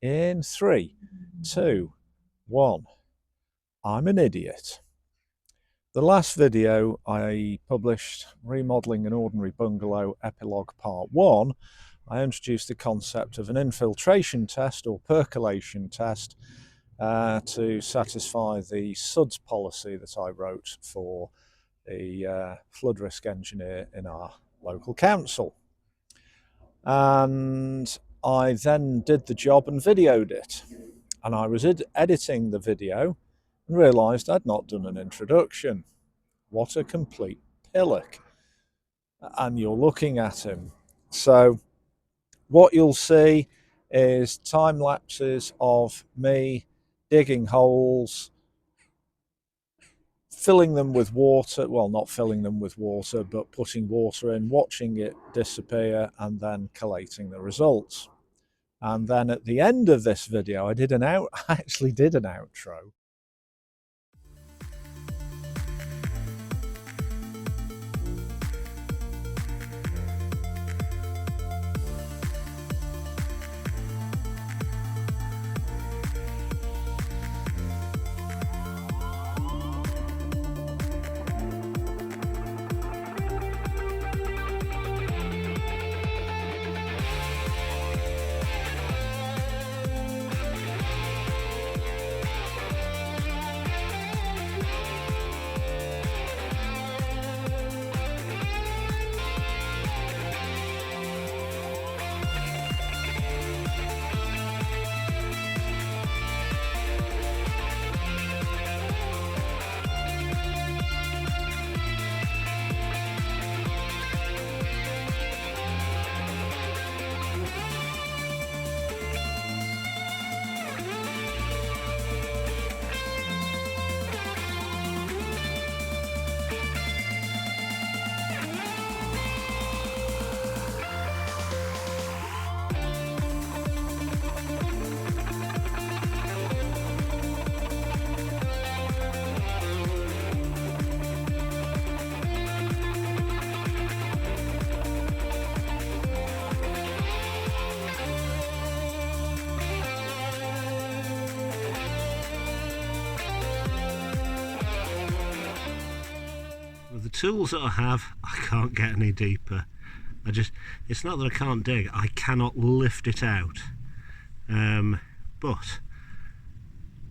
In 3, 2, 1. I'm an idiot. The last video I published, Remodelling an Ordinary Bungalow Epilogue Part 1, I introduced the concept of an infiltration test or percolation test to satisfy the SUDS policy that I wrote for the flood risk engineer in our local council. And I then did the job and videoed it. And I was editing the video and realised I'd not done an introduction. What a complete pillock. And you're looking at him. So what you'll see is time lapses of me digging holes, filling them with water, well, not filling them with water, but putting water in, watching it disappear, and then collating the results. And then at the end of this video, I actually did an outro. With the tools that I have, I can't get any deeper. It's not that I can't dig, I cannot lift it out. But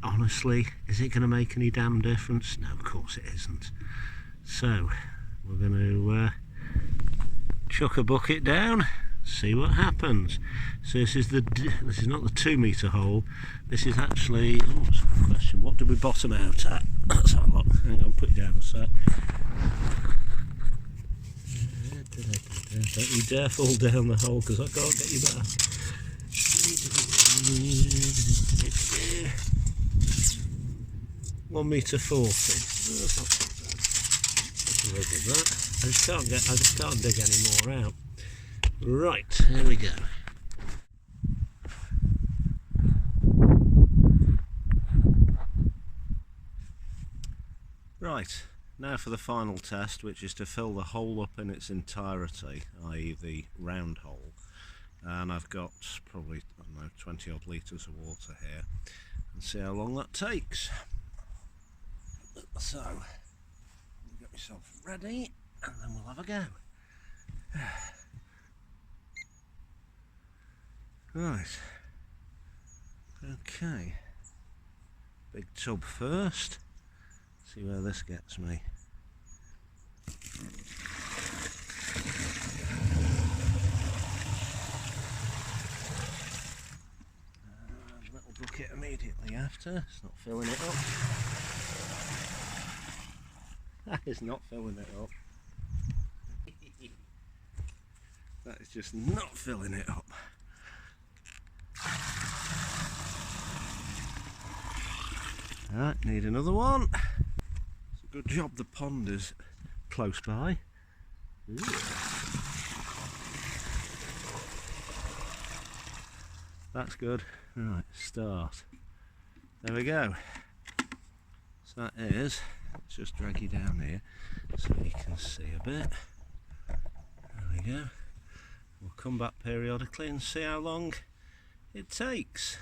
honestly, is it going to make any damn difference? No, of course it isn't. So we're going to chuck a bucket down, see what happens. So this is not the 2 metre hole. This is actually, that's a good question. What did we bottom out at? Let's have a look. Hang on, put it down a sec. Don't you dare fall down the hole, because I can't get you back. 1 metre 40. That's not too bad. I just can't dig any more out. Right, here we go. Right, now for the final test, which is to fill the hole up in its entirety, i.e. the round hole. And I've got probably, I don't know, 20 odd litres of water here, and see how long that takes. So, get myself ready, and then we'll have a go. Right, okay, big tub first, see where this gets me. Little bucket immediately after, it's not filling it up. That is not filling it up. That is just not filling it up. Right, need another one. It's a good job the pond is close by. Ooh. That's good. Right, start. There we go. So that is, let's just drag you down here so you can see a bit. There we go. We'll come back periodically and see how long it takes.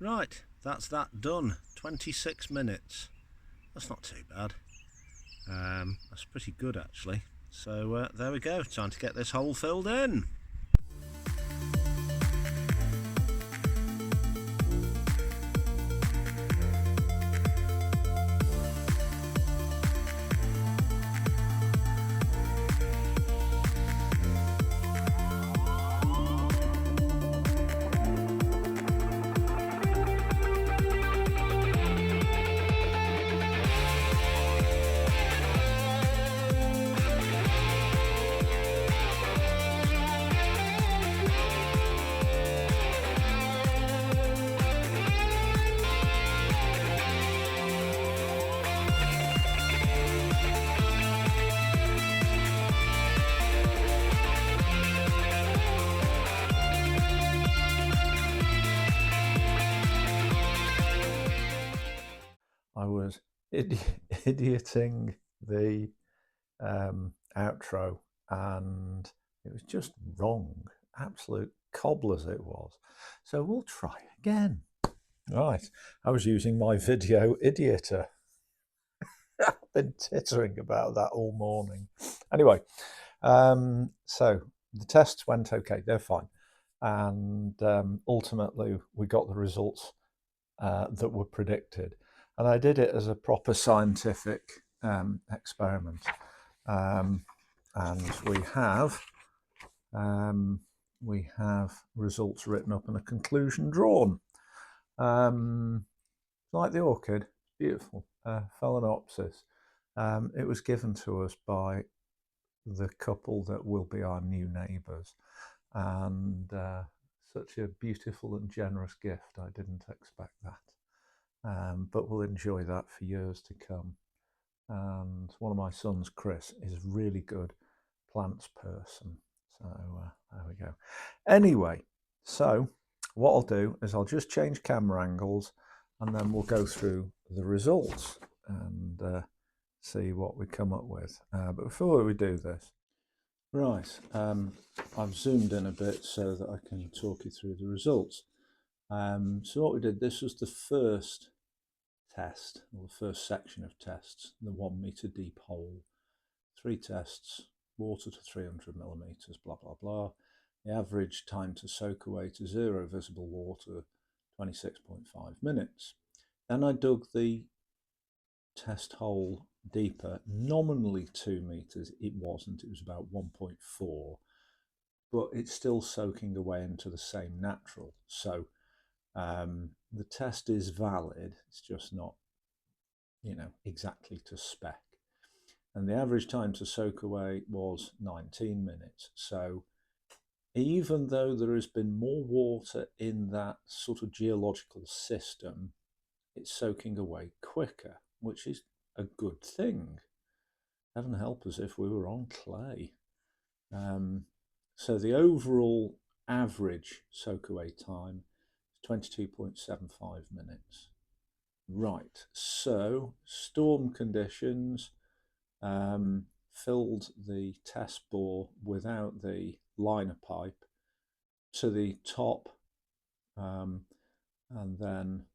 Right, that's that done. 26 minutes. That's not too bad. That's pretty good actually. So there we go, time to get this hole filled in. I was idioting the outro, and it was just wrong. Absolute cobblers it was. So we'll try again. Right, I was using my video idioter. I've been tittering about that all morning. Anyway, so the tests went okay, they're fine. And ultimately, we got the results that were predicted. And I did it as a proper scientific experiment. And we have results written up and a conclusion drawn. Like the orchid, beautiful, phalaenopsis. It was given to us by the couple that will be our new neighbours, and such a beautiful and generous gift. I didn't expect that, but we'll enjoy that for years to come. And one of my sons, Chris, is a really good plants person. So there we go. Anyway, so what I'll do is I'll just change camera angles, and then we'll go through the results and see what we come up with. But before we do this, right, I've zoomed in a bit so that I can talk you through the results. So what we did, this was the first test, or the first section of tests, the 1 metre deep hole. 3 tests, water to 300 millimetres, blah, blah, blah. The average time to soak away to 0 visible water, 26.5 minutes. Then I dug the test hole deeper, nominally 2 metres. It wasn't, it was about 1.4, but it's still soaking away into the same natural. So the test is valid, it's just not, exactly to spec. And the average time to soak away was 19 minutes. So even though there has been more water in that sort of geological system, it's soaking away quicker, which is a good thing. Heaven help us if we were on clay. So the overall average soak away time is 22.75 minutes. Right, so storm conditions filled the test bore without the liner pipe to the top, and then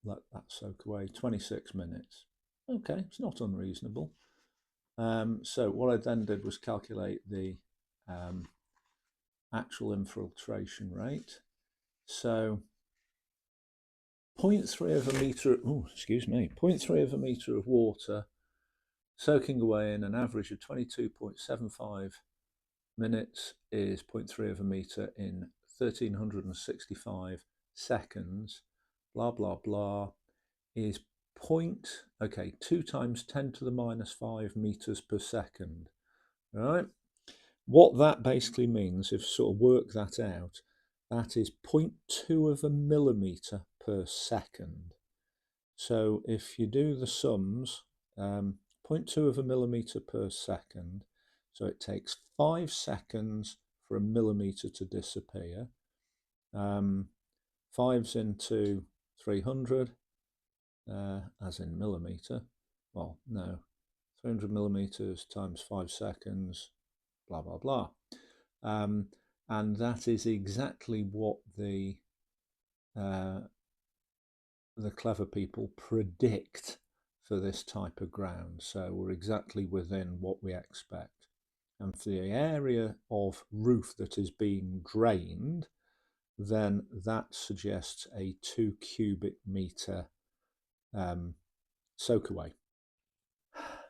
let that soak away 26 minutes. Okay, it's not unreasonable. So what I then did was calculate the actual infiltration rate. So 0.3 of a metre, 0.3 of a metre of water soaking away in an average of 22.75 minutes is 0.3 of a metre in 1365 seconds, blah, blah, blah, is 2 times 10 to the minus 5 metres per second, right? What that basically means, if you sort of work that out, that is 0.2 of a millimetre per second. So if you do the sums, 0.2 of a millimetre per second, so it takes 5 seconds for a millimetre to disappear. 5's into 300, as in millimetre. Well, no, 300 millimetres times 5 seconds, blah, blah, blah. And that is exactly what the the clever people predict for this type of ground, so we're exactly within what we expect. And for the area of roof that is being drained, then that suggests a 2 cubic metre soak away.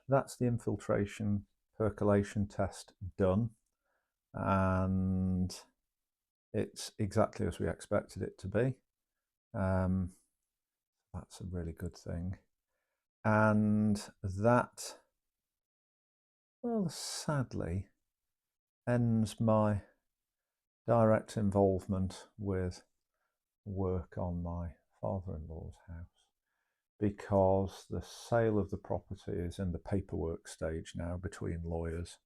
That's the infiltration percolation test done, and it's exactly as we expected it to be. That's a really good thing. And that, well, sadly, ends my direct involvement with work on my father-in-law's house, because the sale of the property is in the paperwork stage now between lawyers,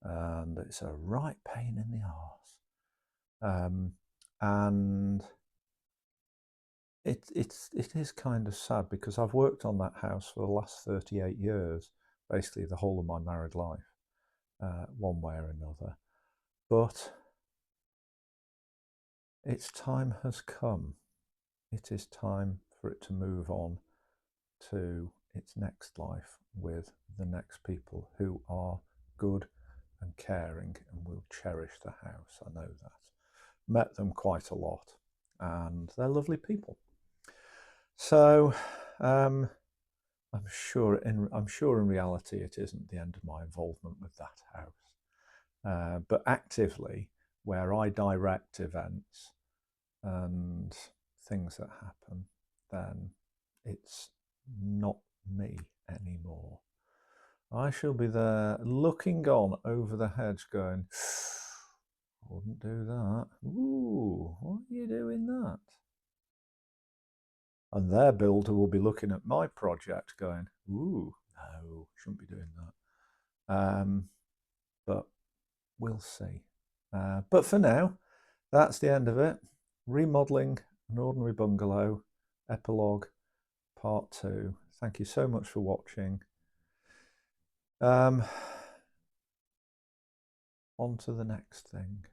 and it's a right pain in the arse. And it is kind of sad, because I've worked on that house for the last 38 years, basically the whole of my married life, one way or another. But its time has come. It is time for it to move on to its next life with the next people who are good and caring and will cherish the house. I know that. Met them quite a lot, and they're lovely people. So I'm sure in reality it isn't the end of my involvement with that house, but actively, where I direct events and things that happen, then it's not me anymore. I shall be there looking on over the hedge going, I wouldn't do that. Ooh, why are you doing that? And their builder will be looking at my project going, ooh, no, shouldn't be doing that. But we'll see. But for now, that's the end of it. Remodeling an ordinary bungalow, epilogue, part 2. Thank you so much for watching. On to the next thing.